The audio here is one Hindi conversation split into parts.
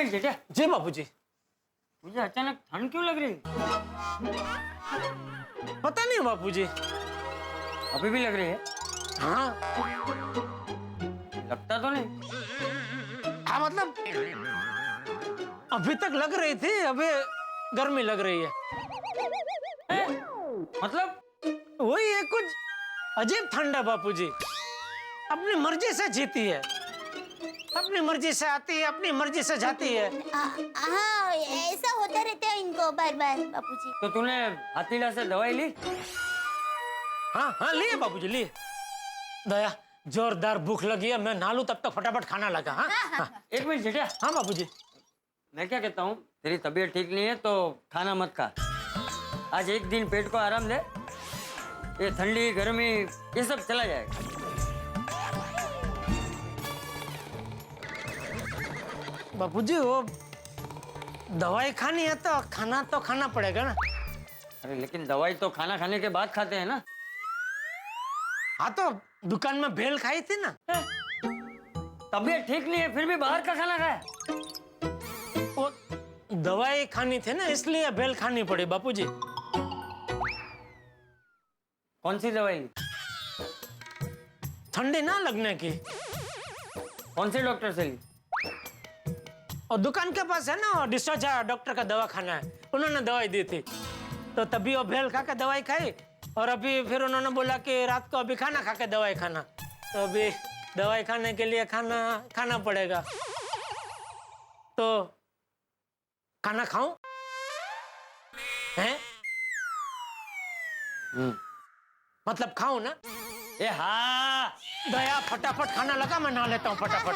मिनट जेठा, जी बापूजी। मुझे अचानक ठंड क्यों लग रही है? पता नहीं बापूजी। अभी भी लग रही है? हाँ लगता तो नहीं। हाँ मतलब अभी तक लग रही थी, अभी गर्मी लग रही है। मतलब वही है, कुछ अजीब ठंड है बापूजी। अपनी मर्जी से जीती है, अपनी मर्जी से आती है, अपनी मर्जी से जाती है। हाँ, ऐसा होता रहता है इनको बार बार बापूजी। तो तूने हाथीला से दवाई ली? हाँ हाँ लिए बापूजी लिए। दया जोरदार भूख लगी है, मैं नहा तब तक फटाफट खाना लगा। हाँ हाँ। एक मिनट जेठा। हाँ बापूजी। मैं क्या कहता हूँ, तेरी तबीयत ठीक नहीं है तो खाना मत खा। आज एक दिन पेट को आराम दे, ये ठंडी गर्मी ये सब चला जाएगा। बापूजी वो दवाई खानी है तो खाना पड़ेगा ना। अरे लेकिन दवाई तो खाना खाने के बाद खाते हैं ना। हाँ तो दुकान में भेल खाई थी ना। तबीयत ठीक नहीं है फिर भी बाहर का खाना खाया? वो दवाई खानी थी ना, इसलिए भेल खानी पड़ी बापूजी। कौन सी दवाई ली? ठंडी ना लगने की। कौन से डॉक्टर से ली? और दुकान के पास है ना डिस्चार्ज डॉक्टर का दवा खाना है, उन्होंने दवाई दी थी तो तभी वो भेल खा के दवाई खाई। और अभी फिर उन्होंने बोला कि रात को अभी खाना खा के दवाई खाना, तो अभी दवाई खाने के लिए खाना पड़ेगा। तो खाना खाऊं? हैं? मतलब खाऊं ना? ए हाँ। दया फटाफट खाना लगा, मैं नहा लेता हूँ फटाफट।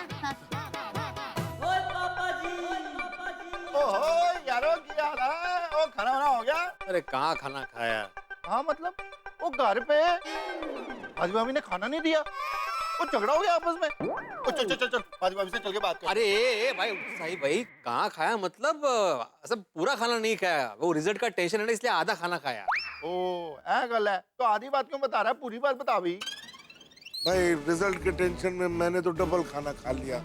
ओहो यारो क्या हाल है? ओ खाना वाना हो गया? अरे कहाँ खाना खाया? हाँ मतलब वो घर पे हाजी भाभी ने खाना नहीं दिया, वो झगड़ा हो गया आपस में। ओ चल चल चल चल हाजी भाभी से चल के बात कर। अरे भाई साहिब भाई कहाँ खाया? मतलब सब पूरा खाना नहीं खाया, वो रिजल्ट का टेंशन है ना इसलिए आधा खाना खाया। ओ ऐ गल है तो आधी बात क्यों बता रहा है, पूरी बात बता भी। भाई रिजल्ट के टेंशन में मैंने तो डबल खाना खा लिया,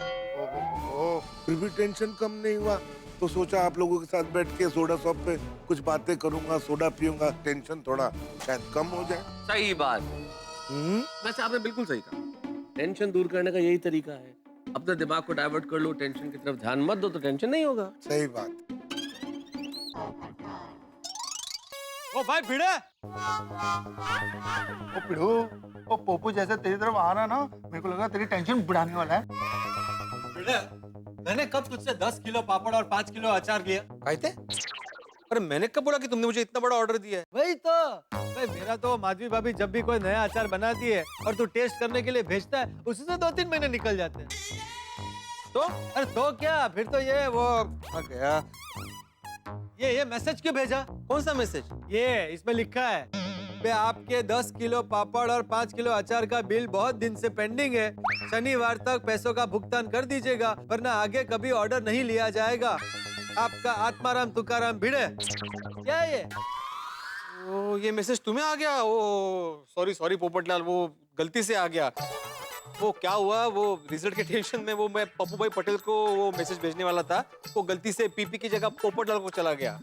ओ फिर भी टेंशन कम नहीं हुआ। तो सोचा आप लोगों के साथ बैठ के सोडा शॉप पे कुछ बातें करूंगा, सोडा पीऊंगा, टेंशन थोड़ा शायद कम हो जाए। सही बात। वैसे आपने बिल्कुल सही कहा, टेंशन दूर करने का यही तरीका है। अपने दिमाग को डाइवर्ट कर लो, टेंशन की तरफ ध्यान मत दो तो टेंशन नहीं होगा। सही बात। ओ भाई भिड़े। ओ पिड़ू, ओ पोपू जैसे तेरी तरफ आ रहा ना, मेरे को लगा तेरी टेंशन बढ़ाने वाला है। मैंने कब तुझसे 10 किलो पापड़ और 5 किलो अचार लिया? कहते? अरे मैंने कब बोला कि तुमने मुझे इतना बड़ा ऑर्डर दिया है? वही तो भाई, मेरा तो माधवी भाभी जब भी कोई नया अचार बनाती है और तू टेस्ट करने के लिए भेजता है, उसी से 2-3 महीने निकल जाते हैं। तो अरे तो क्या, फिर तो ये वो आ गया। ये मैसेज क्यों भेजा? कौन सा मैसेज? ये इसमें लिखा है बे आपके 10 किलो पापड़ और 5 किलो अचार का बिल बहुत दिन से पेंडिंग है, शनिवार तक पैसों का भुगतान कर दीजिएगा वरना आगे कभी ऑर्डर नहीं लिया जाएगा। आपका आत्माराम तुकाराम भिड़े। क्या है ये? ओ ये मैसेज तुम्हें आ गया? ओ सॉरी पोपटलाल, वो गलती से आ गया। वो क्या हुआ, वो रिजल्ट के टेंशन में वो मैं पप्पू भाई पटेल को वो मैसेज भेजने वाला था, वो गलती से पीपी की जगह पोपटलाल को चला गया।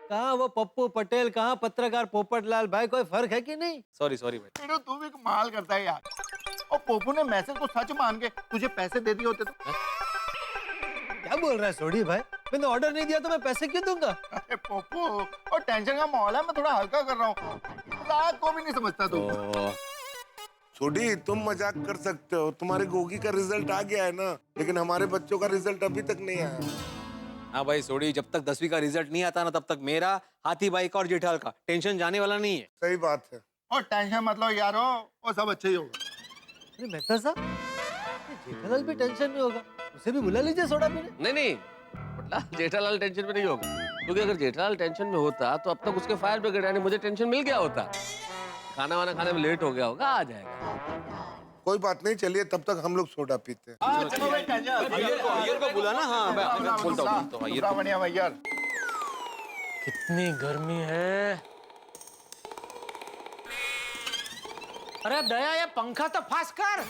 कहाँ वो पप्पू पटेल, कहाँ पत्रकार पोपटलाल, भाई कोई फर्क है कि नहीं? सॉरी भाई। पिड़ू तू भी कमाल करता है यार। और पोपू ने मैसेज को सच मान के तुझे पैसे दे दिए होते तो। क्या बोल रहा है सोढ़ी भाई? मैंने ऑर्डर नहीं दिया तो मैं पैसे क्यों दूंगा? अरे पोपू और टेंशन का माहौल है, मैं थोड़ा हल्का कर रहा हूँ, रात को भी नहीं समझता तू। छोटी तुम मजाक कर सकते हो, तुम्हारे गोगी का रिजल्ट आ गया है ना, लेकिन हमारे बच्चों का रिजल्ट अभी तक नहीं आया। हाँ भाई सोडी, जब तक 10वीं का रिजल्ट नहीं आता ना तब तक मेरा, हाथी भाई का और जेठाल का टेंशन जाने वाला नहीं है। सही बात है। और टेंशन मतलब यारो वो सब अच्छा ही होगा। अरे मेहता साहब, जेठालाल भी टेंशन में होगा, उसे भी बुला लीजिए सोडा पीने। नहीं मतलब जेठालाल टेंशन में नहीं होगा, क्योंकि अगर जेठालाल टेंशन में होता तो अब तक उसके फायर ब्रिगेड यानी मुझे टेंशन मिल गया होता। खाना वाना खाने में लेट हो गया होगा, आ जाएगा। कोई बात नहीं, चलिए तब तक हम लोग सोडा पीते हैं। चलो भाई अय्यर को बुला ना। हाँ मैं बोलता हूँ अय्यर को। बढ़िया भाई यार। कितनी गर्मी है। अरे दया ये पंखा तो फास्ट कर।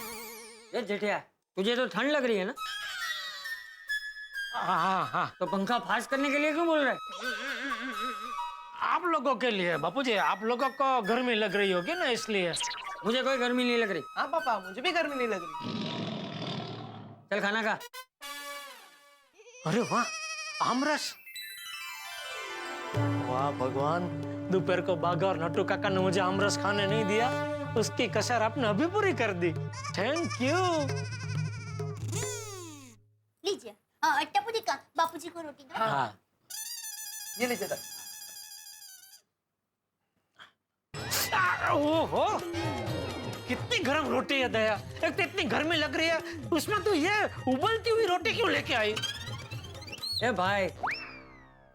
ये जेठिया तुझे तो ठंड लग रही है ना? हाँ हाँ हाँ, तो पंखा फास्ट करने के लिए क्यों बोल रहा है? आप लोगों के लिए बापूजी, आप लोगों को गर्मी लग रही होगी ना, इसलिए। मुझे कोई गर्मी नहीं लग रही। हाँ पापा, मुझे भी गर्मी नहीं लग रही। चल खाना खा। अरे वाह, आमरस! वाह भगवान, दोपहर को बाघा और नट्टू काका ने मुझे आमरस खाने नहीं दिया, उसकी कसर आपने अभी पूरी कर दी। Thank you. लीजिए। टप्पू का बापूजी को रोटी दो। हाँ। ये लीजिए दादा। ओहो, कितनी गरम रोटी है दया। एक तो इतनी गर्मी लग रही है, उसमें तो ये उबलती हुई रोटी क्यों लेके आई? ए भाई,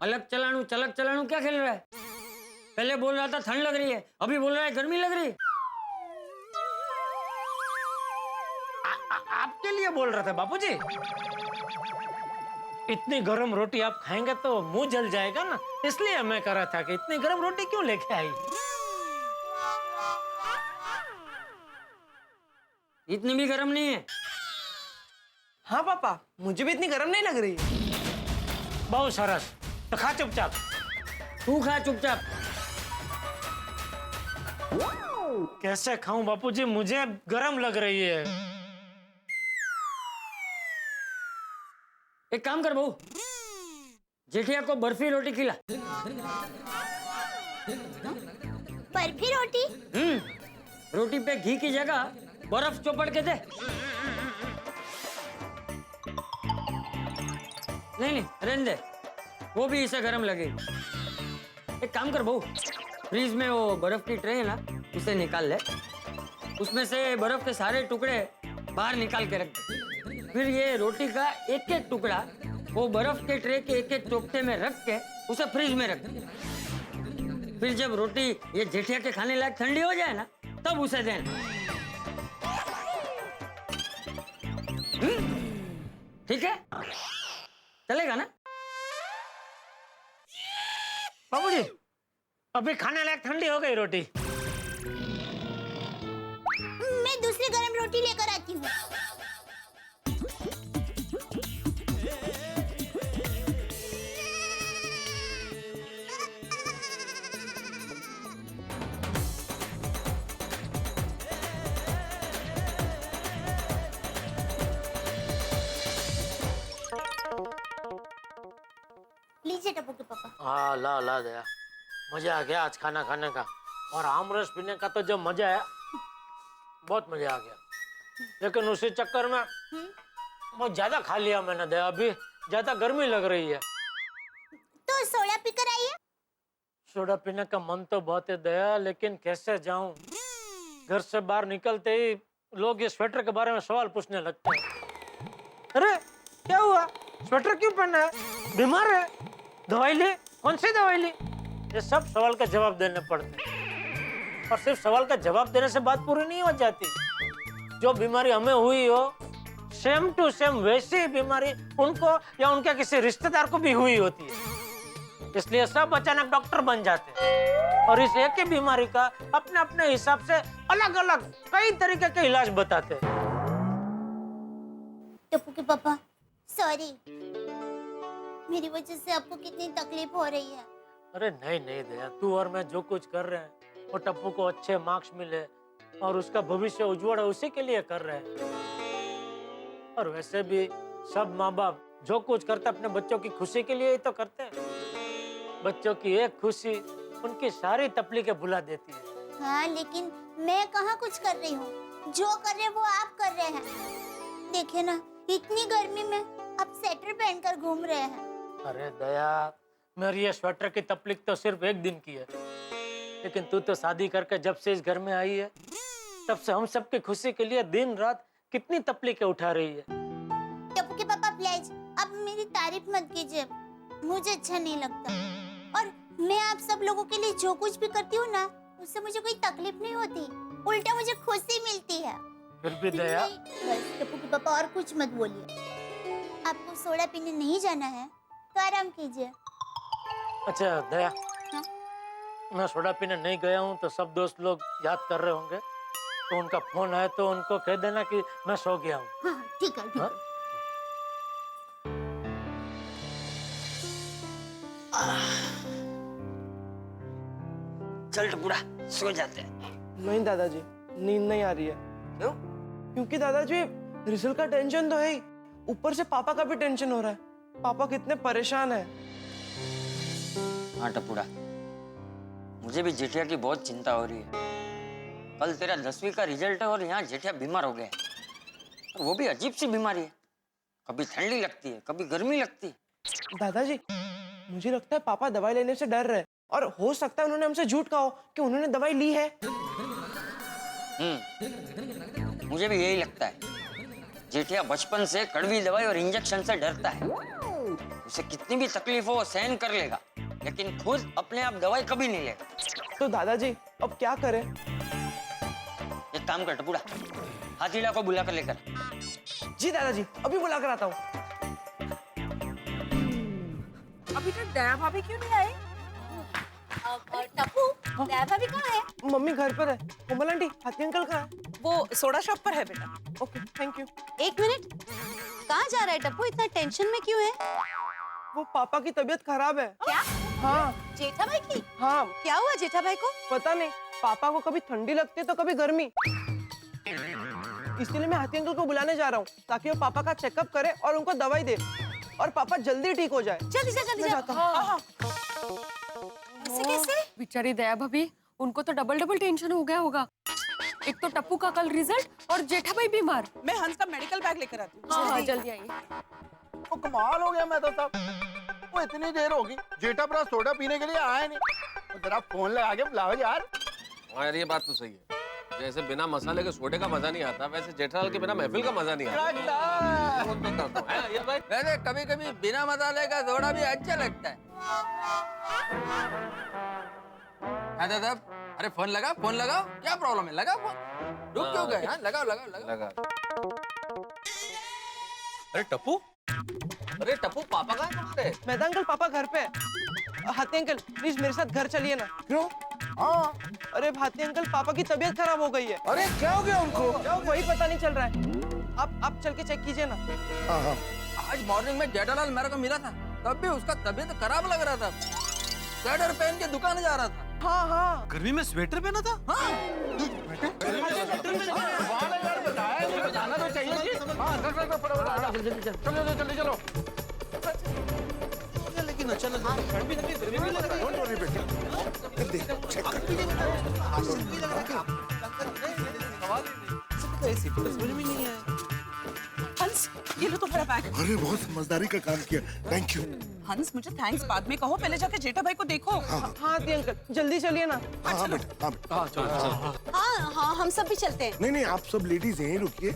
अलग चलानू चलक चलानू क्या खेल रहा है? पहले बोल रहा था ठंड लग रही है, अभी बोल रहा है गर्मी लग रही है। आपके लिए बोल रहा था बापूजी। इतनी गरम रोटी आप खाएंगे तो मुंह जल जाएगा ना, इसलिए मैं कह रहा था कि इतनी गरम रोटी क्यों लेके आई। इतनी भी गर्म नहीं है। हाँ पापा, मुझे भी इतनी गर्म नहीं लग रही। बहुत सरस, तो खा चुपचाप। तू खा चुपचाप। कैसे खाऊं बापूजी, मुझे गरम लग रही है। एक काम कर बहू, जेठिया को बर्फी रोटी खिला। बर्फी रोटी? रोटी पे घी की जगह बर्फ चौपड़ के दे। नहीं रहने दे, वो भी इसे गर्म लगेगी। एक काम कर बहू, फ्रीज में वो बर्फ की ट्रे है ना, उसे निकाल ले। उसमें से बर्फ के सारे टुकड़े बाहर निकाल के रख दे। फिर ये रोटी का एक एक टुकड़ा वो बर्फ के ट्रे के एक एक चोखटे में रख के उसे फ्रिज में रख दे। फिर जब रोटी ये जेठिया के खाने लायक ठंडी हो जाए ना, तब उसे देना। ठीक है? चलेगा ना? बाबूजी, अभी खाने लायक ठंडी हो गई रोटी। मैं दूसरी गरम रोटी लेकर आती हूँ। लीजिए टप्पू के पापा। हाँ ला ला दया, मजा आ गया आज खाना खाने का। और आमरस पीने का तो जो मजा है, बहुत मजा आ गया। लेकिन उसी चक्कर में बहुत ज्यादा खा लिया मैंने दया, अभी ज्यादा गर्मी लग रही है। तो सोडा पीकर आइए। सोडा पीने का मन तो बहुत है दया, लेकिन कैसे जाऊं? घर से बाहर निकलते ही लोग ये स्वेटर के बारे में सवाल पूछने लगते हैं। अरे क्या हुआ, स्वेटर क्यों पहना है, बीमार है, दवाई ले, कौन सी दवाई ली? ये सब सवाल का जवाब देने पड़ते हैं। और सिर्फ सवाल का जवाब देने से बात पूरी नहीं हो जाती। जो बीमारी हमें हुई हो, सेम टू सेम वैसी बीमारी उनको या उनके किसी रिश्तेदार को भी हुई होती है। इसलिए सब अचानक डॉक्टर बन जाते हैं और इस एक ही बीमारी का अपने अपने हिसाब से अलग अलग कई तरीके के इलाज बताते हैं। टप्पू के पापा, सॉरी, मेरी वजह से आपको कितनी तकलीफ हो रही है। अरे नहीं नहीं दया, तू और मैं जो कुछ कर रहे हैं वो टप्पू को अच्छे मार्क्स मिले और उसका भविष्य उज्जवल है, उसी के लिए कर रहे हैं। और वैसे भी सब माँ बाप जो कुछ करते अपने बच्चों की खुशी के लिए ही तो करते हैं। बच्चों की एक खुशी उनकी सारी तकलीफें भुला देती है। हाँ, लेकिन मैं कहाँ कुछ कर रही हूँ, जो कर रहे हैं वो आप कर रहे हैं। देखिए ना, इतनी गर्मी में आप स्वेटर पहनकर घूम रहे हैं। अरे दया, मेरी ये स्वेटर की तकलीफ तो सिर्फ एक दिन की है, लेकिन तू तो शादी करके जब से इस घर में आई है, तब से हम सबकी खुशी के लिए दिन रात कितनी तकलीफें उठा रही है। टप्पू के पापा प्लीज, अब मेरी तारीफ मत कीजिए, मुझे अच्छा नहीं लगता। और मैं आप सब लोगों के लिए जो कुछ भी करती हूँ ना, उससे मुझे कोई तकलीफ नहीं होती, उल्टा मुझे खुशी मिलती है। फिर भी दया, बस टप्पू के पापा और कुछ मत बोलिए। आपको सोडा पीने नहीं जाना है तो आराम कीजिए। अच्छा दया, हाँ? मैं सोडा पीने नहीं गया हूँ तो सब दोस्त लोग याद कर रहे होंगे, तो उनका फोन आए तो उनको कह देना कि मैं सो गया हूँ। हाँ, ठीक है, ठीक हाँ? है। चल टपुड़ा सो जाते हैं। नहीं दादाजी, नींद नहीं आ रही है। क्यों? क्योंकि दादाजी रिजल्ट का टेंशन तो है ही, ऊपर से पापा का भी टेंशन हो रहा है। पापा कितने परेशान है। हाँ टपुड़ा, मुझे भी जेठिया की बहुत चिंता हो रही है। कल तेरा 10वीं का रिजल्ट है और यहाँ जेठिया बीमार हो गया है। और वो भी अजीब सी बीमारी है, कभी ठंडी लगती है, कभी गर्मी लगती है। दादाजी मुझे लगता है पापा दवाई लेने से डर रहे हैं, और हो सकता है उन्होंने हमसे झूठ कहा हो कि उन्होंने दवाई ली है। मुझे भी यही लगता है। जेठिया बचपन से कड़वी दवाई और इंजेक्शन से डरता है। उसे कितनी भी तकलीफ हो वो सहन कर लेगा, लेकिन खुद अपने आप दवाई कभी नहीं लेगा। तो दादाजी अब क्या करें? एक काम कर टपुड़ा, हाथीला को बुला कर लेकर। जी दादाजी, अभी बुला कर आता हूँ। अभी तक दया भाभी क्यों नहीं आई? टप्पू, दया भाभी कहाँ है? मम्मी घर पर है। कोमल आंटी, हाथी अंकल कहाँ है? वो सोडा शॉप पर है बेटा। Okay, thank you. एक मिनट, कहाँ जा रहा है टप्पू? इतना टेंशन में क्यों है? वो पापा की तबीयत खराब है। क्या? हाँ जेठा भाई की? हाँ, क्या हुआ जेठा भाई को? पता नहीं, पापा को कभी ठंडी लगती है तो कभी गर्मी। इसलिए मैं हाथी अंकल को बुलाने जा रहा हूँ, ताकि वो पापा का चेकअप करे और उनको दवाई दे, और पापा जल्दी ठीक हो जाए। जल्दी जा, जल्दी मैं जा। जाता हूँ। ऐसे कैसे? बेचारी दया भाभी, उनको तो डबल डबल टेंशन हो गया होगा। एक तो टप्पू का कल रिजल्ट और जेठा भाई बीमार। मैं हंस का मेडिकल बैग लेकर आती हूँ। हाँ जल्दी आइए। वो कमाल हो गया मैं तो साहब। वो इतनी देर होगी, जेठा भरा सोडा पीने के लिए आया नहीं। तो जरा फोन लगा के बुलाओ यार। हाँ यार, ये बात तो सही है। जैसे बिना मसाले के सोडे का मजा नहीं आता, वैसे जेठालाल के बिना महफिल का मजा नहीं आता। वो तो करता हूँ। हैं, ये भाई? वैसे कभी कभी बिना मसाले का सोडा भी अच्छा लगता है। दादा, अरे फोन लगाओ। क्या प्रॉब्लम है? लगाओ फोन। रुक क्यों गए? हाँ, लगाओ। लगा। अरे टप्पू, पापा कहाँ है तुम्हारे? मेहता अंकल, पापा घर पे है। हाथी अंकल प्लीज मेरे साथ घर चलिए ना। क्यों? हाँ, अरे हाथी अंकल, पापा की तबीयत खराब हो गई है। अरे क्या हो गया उनको? वही पता नहीं चल रहा है। आप चल के चेक कीजिए ना। हाँ हाँ, आज मॉर्निंग में जेठालाल मेरे को मिला था, तब भी उसका तबीयत खराब लग रहा था। स्वेटर पहन के दुकान जा रहा था। हाँ, गर्मी में स्वेटर पहना था? बताना तो चाहिए जी। हाँ, जल्दी चलो। लेकिन अचानक ठंड भी लगी, गर्मी भी लग रही है। डोंट वरी बेटा, देख चेक कर। समझ में नहीं आया। हंस, ये लो तुम्हारा बैग। अरे बहुत समझदारी का काम किया, थैंक यू। हंस, मुझे थैंक्स बाद में कहो, पहले जाके जेठा भाई को देखो। हाँ हाथी अंकल, जल्दी चलिए ना। हाँ बेटा, हाँ बेटा। हाँ, हम सब भी चलते हैं। नहीं, आप सब लेडीज यहीं रुकिए।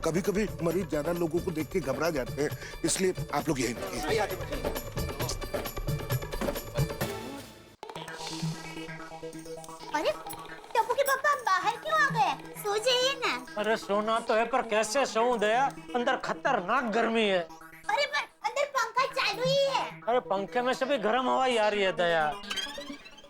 कभी कभी मरीज ज्यादा लोगों को देख के घबरा जाते हैं, इसलिए आप लोग यहीं रुकिए। अरे टप्पू के पापा बाहर क्यों आ गए? सो जाइए ना। अरे सोना तो है, पर कैसे सोऊं दया, अंदर खतरनाक गर्मी है। अरे पर अंदर पंखा चालू ही है। अरे पंखे में से भी गर्म हवा ही आ रही है दया।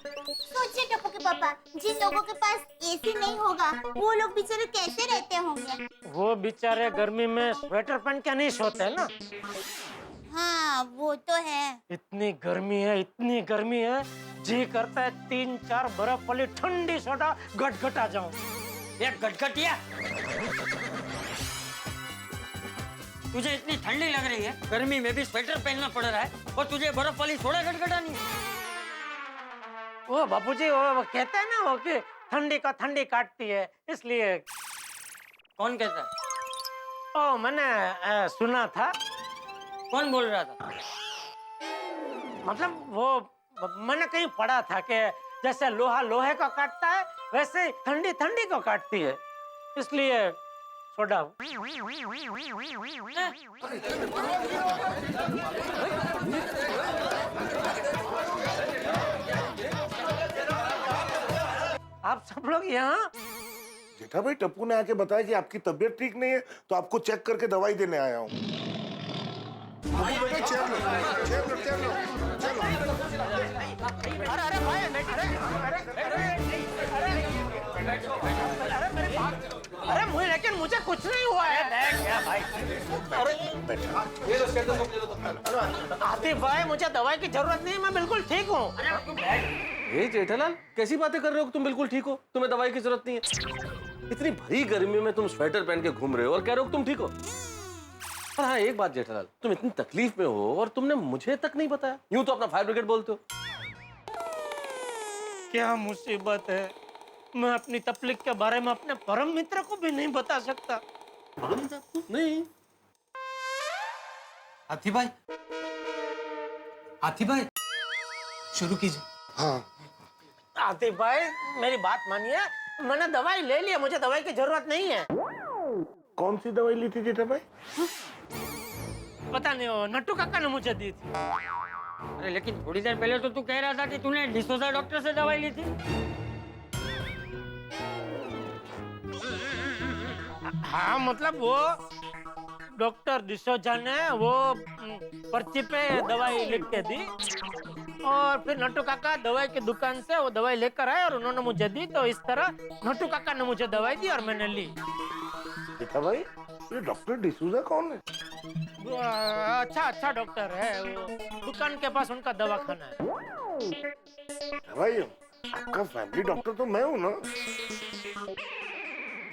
सोचिए टप्पू के पापा, जिन लोगों के पास एसी नहीं होगा वो लोग बेचारे कैसे रहते होंगे? वो बेचारे गर्मी में स्वेटर पहन के नहीं सोते ना। हाँ वो तो है। इतनी गर्मी है, जी करता है 3-4 बर्फ वाली ठंडी सोडा गटगटा जाऊं। एक गटगटिया, तुझे इतनी ठंडी लग रही है, गर्मी में भी स्वेटर पहनना पड़ रहा है, और तुझे बर्फ वाली सोडा गटगटानी है। वो बापूजी, वो कहते हैं ना वो कि ठंडी का ठंडी काटती है, इसलिए। कौन कहता है? ओ मैंने सुना था। कौन बोल रहा था? मतलब वो मैंने कहीं पढ़ा था कि जैसे लोहा लोहे को काटता है, वैसे ठंडी ठंडी को काटती है, इसलिए सोडा। आप सब लोग यहाँ? जेठा भाई, टप्पू ने आके बताया कि आपकी तबीयत ठीक नहीं है, तो आपको चेक करके दवाई देने आया हूँ। अरे लेकिन मुझे कुछ नहीं हुआ है। क्या भाई? ये लो स्टेथोस्कोप ले लो तब। आतिफ भाई मुझे दवाई की जरूरत नहीं है, मैं बिल्कुल ठीक हूँ। ए जेठालाल, कैसी बातें कर रहे हो? तुम बिल्कुल ठीक हो, तुम्हें दवाई की जरूरत नहीं है। इतनी भरी गर्मी में तुम स्वेटर पहन के घूम रहे हो और कह रहे हो तुम ठीक हो। पर हाँ एक बात जेठालाल, तुम इतनी तकलीफ में हो और तुमने मुझे तक नहीं बताया। यूं तो अपना फायर ब्रिगेड बोलते हो। क्या मुसीबत है, मैं अपनी तकलीफ के बारे में अपने परम मित्र को भी नहीं बता सकता। नहीं हाथी भाई, हाथी भाई शुरू कीजिए। हाँ आतिफ भाई मेरी बात मानिए, मैंने दवाई ले ली है, मुझे दवाई की जरूरत नहीं है। कौन सी दवाई ली थी जेठा भाई? पता नहीं, वो नट्टू काका ने मुझे दी थी। अरे लेकिन थोड़ी देर पहले तो तू कह रहा था कि तूने डिसोजा डॉक्टर से दवाई ली थी। हाँ मतलब वो डॉक्टर डिसोजा ने वो पर्ची पे दवाई लिख के दी और फिर नट्टू काका दवाई की दुकान से वो दवाई लेकर आए और उन्होंने मुझे दी, तो इस तरह नट्टू काका ने मुझे दवाई दी और मैंने ली। जेठा भाई ये डॉक्टर डिसूजा कौन है? वो, अच्छा डॉक्टर है, वो दुकान के पास उनका दवाखाना है। जेठा भाई आपका फैमिली डॉक्टर तो मैं हूँ ना।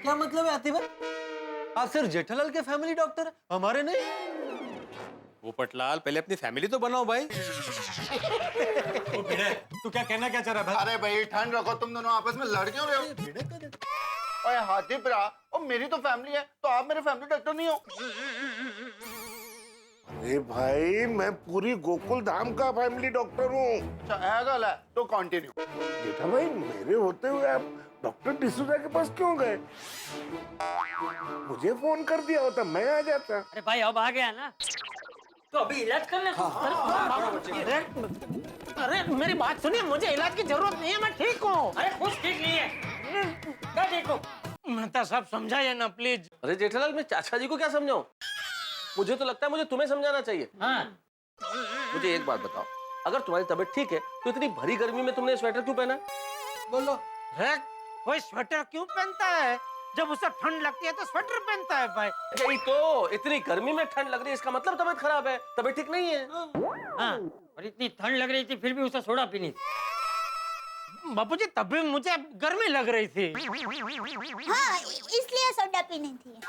क्या मतलब है आतिफ भाई? आप सिर्फ जेठालाल के फैमिली डॉक्टर है, हमारे नहीं? पोपटलाल पहले अपनी फैमिली तो बनाओ भाई। तू क्या कहना क्या चाह रहा है भाई? अरे भाई ठंड रखो, तुम दोनों आपस में लड़ क्यों रहे हो? ओए हाथी प्रा, और मेरी तो फैमिली है, तो आप मेरे फैमिली डॉक्टर नहीं हो। अरे भाई मैं पूरी गोकुल धाम का फैमिली डॉक्टर हूँ। अच्छा ऐ गल है, तो कंटिन्यू। जेठा भाई मेरे होते हुए आप डॉक्टर डिसूजा के पास क्यों गए? मुझे फोन कर दिया होता मैं आ जाता। अरे भाई अब आ गया ना, तो अभी इलाज कर ले। अरे मेरी बात सुनिए, मुझे इलाज की जरूरत नहीं है, मैं ठीक हूँ। अरे कुछ ठीक नहीं है, क्या देखो? मेहता साहब समझाइए ना प्लीज। अरे जेठालाल मैं चाचा जी को क्या समझाऊं? मुझे तो लगता है मुझे तुम्हें समझाना चाहिए। हाँ मुझे एक बात बताओ, अगर तुम्हारी तबीयत ठीक है तो इतनी भरी गर्मी में तुमने स्वेटर क्यों पहना? बोलो। कोई स्वेटर क्यों पहनता है? जब उसे ठंड लगती है तो स्वेटर पहनता है भाई। यही तो, इतनी गर्मी में ठंड लग रही है, इसका मतलब तबीयत खराब है, तबीयत ठीक नहीं है। हाँ, और इतनी ठंड लग रही थी फिर भी उसे सोडा पीनी थी। बापूजी तभी मुझे गर्मी लग रही थी। हाँ इसलिए सोडा पीनी थी।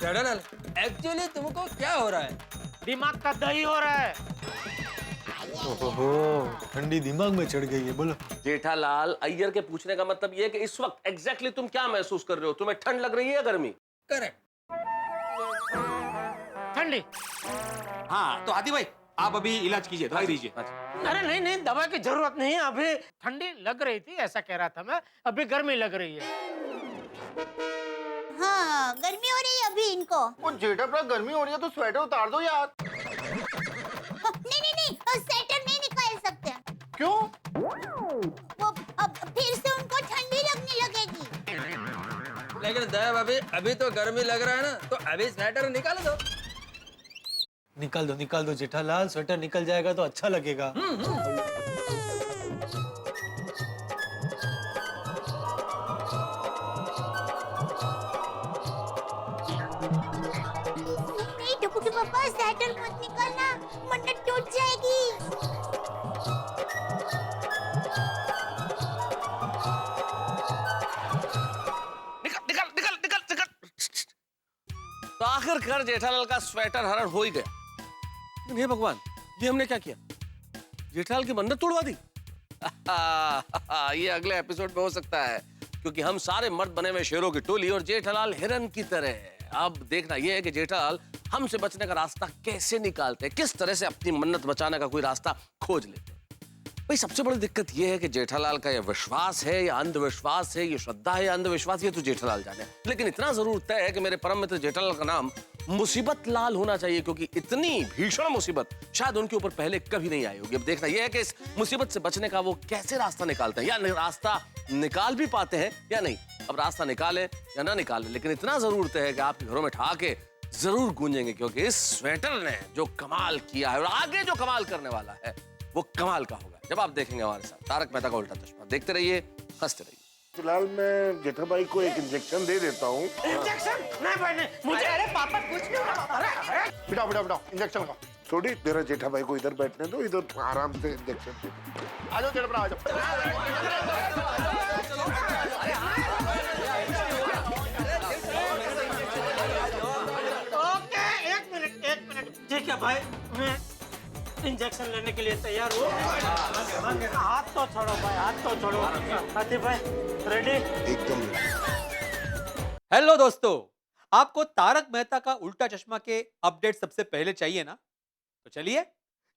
जेठालाल एक्चुअली तुमको क्या हो रहा है? दिमाग का दही हो रहा है। ओहो, ठंडी दिमाग में चढ़ गई है। बोलो जेठालाल, अय्यर के पूछने का मतलब ये है कि इस वक्त एग्जैक्टली तुम क्या महसूस कर रहे हो? तुम्हें ठंड लग रही है या गर्मी? करेक्ट। ठंडी। हाँ तो आदि भाई आप अभी इलाज कीजिए, दवाई दीजिए। अरे नहीं दवा की जरूरत नहीं है, अभी ठंडी लग रही थी ऐसा कह रहा था मैं, अभी गर्मी लग रही है। हाँ गर्मी हो रही है अभी इनको। वो जेठा प्रा गर्मी हो रही है तो स्वेटर उतार दो यार। नहीं स्वेटर नहीं निकाल सकते। क्यों? वो अब फिर से उनको ठंडी लगने लगेगी। लेकिन दया भाभी अभी तो गर्मी लग रहा है ना, तो अभी स्वेटर निकाल दो। निकाल दो जेठालाल, स्वेटर निकल जाएगा तो अच्छा लगेगा। नहीं टुकु के पापा स्वेटर मत निकालना, मन्नत टूट जाएगी। निकल। तो आखिरकार जेठालाल का स्वेटर हरण हो ही गया। हे भगवान, ये हमने क्या किया? जेठालाल की मन्नत तोड़वा दी। ये अगले एपिसोड में हो सकता है, क्योंकि हम सारे मर्द बने हुए शेरों की टोली और जेठालाल हिरन की तरह। अब देखना यह है कि जेठालाल हमसे बचने का रास्ता कैसे निकालते हैं, किस तरह से अपनी मन्नत बचाने का कोई रास्ता खोज लेते हैं। भाई सबसे बड़ी दिक्कत यह है कि जेठालाल का यह विश्वास है या अंधविश्वास है, ये श्रद्धा है या अंधविश्वास, ये तो जेठालाल जाने। लेकिन इतना जरूर तय है कि मेरे परम मित्र जेठालाल का नाम मुसीबत लाल होना चाहिए, क्योंकि इतनी भीषण मुसीबत शायद उनके ऊपर पहले कभी नहीं आई होगी। अब देखना यह है कि इस मुसीबत से बचने का वो कैसे रास्ता निकालते हैं, या रास्ता निकाल भी पाते हैं या नहीं। अब रास्ता निकाले या ना निकाले, लेकिन इतना जरूर तय है कि आपके घरों में ठहाके जरूर गूंजेंगे, क्योंकि इस स्वेटर ने जो कमाल किया है और आगे जो कमाल करने वाला है वो कमाल का होगा। जब आप देखेंगे हमारे साथ तारक मेहता का उल्टा चश्मा। देखते रहिए, हंसते रहिए। फिलहाल मैं जेठा भाई को एक इंजेक्शन दे देता हूँ। इंजेक्शन नहीं भाई नहीं, मुझे अरे पापा कुछ नहीं होगा। अरे बिठाओ बिठाओ बिठाओ इंजेक्शन का। थोड़ी तेरा जेठा भाई को इधर बैठने दो, इधर आराम से इंजेक्शन दे। आ जाओ जेठा आ जाओ। ओके, एक मिनट। ठीक है भाई, मैं इंजेक्शन लेने के लिए तैयार हूँ। हाथ तो छोड़ो भाई, हाथ तो छोड़ो। आतिफ भाई रेडी? एकदम हेलो दोस्तों, आपको तारक मेहता का उल्टा चश्मा के अपडेट सबसे पहले चाहिए ना? तो चलिए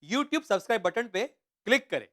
YouTube सब्सक्राइब बटन पे क्लिक करें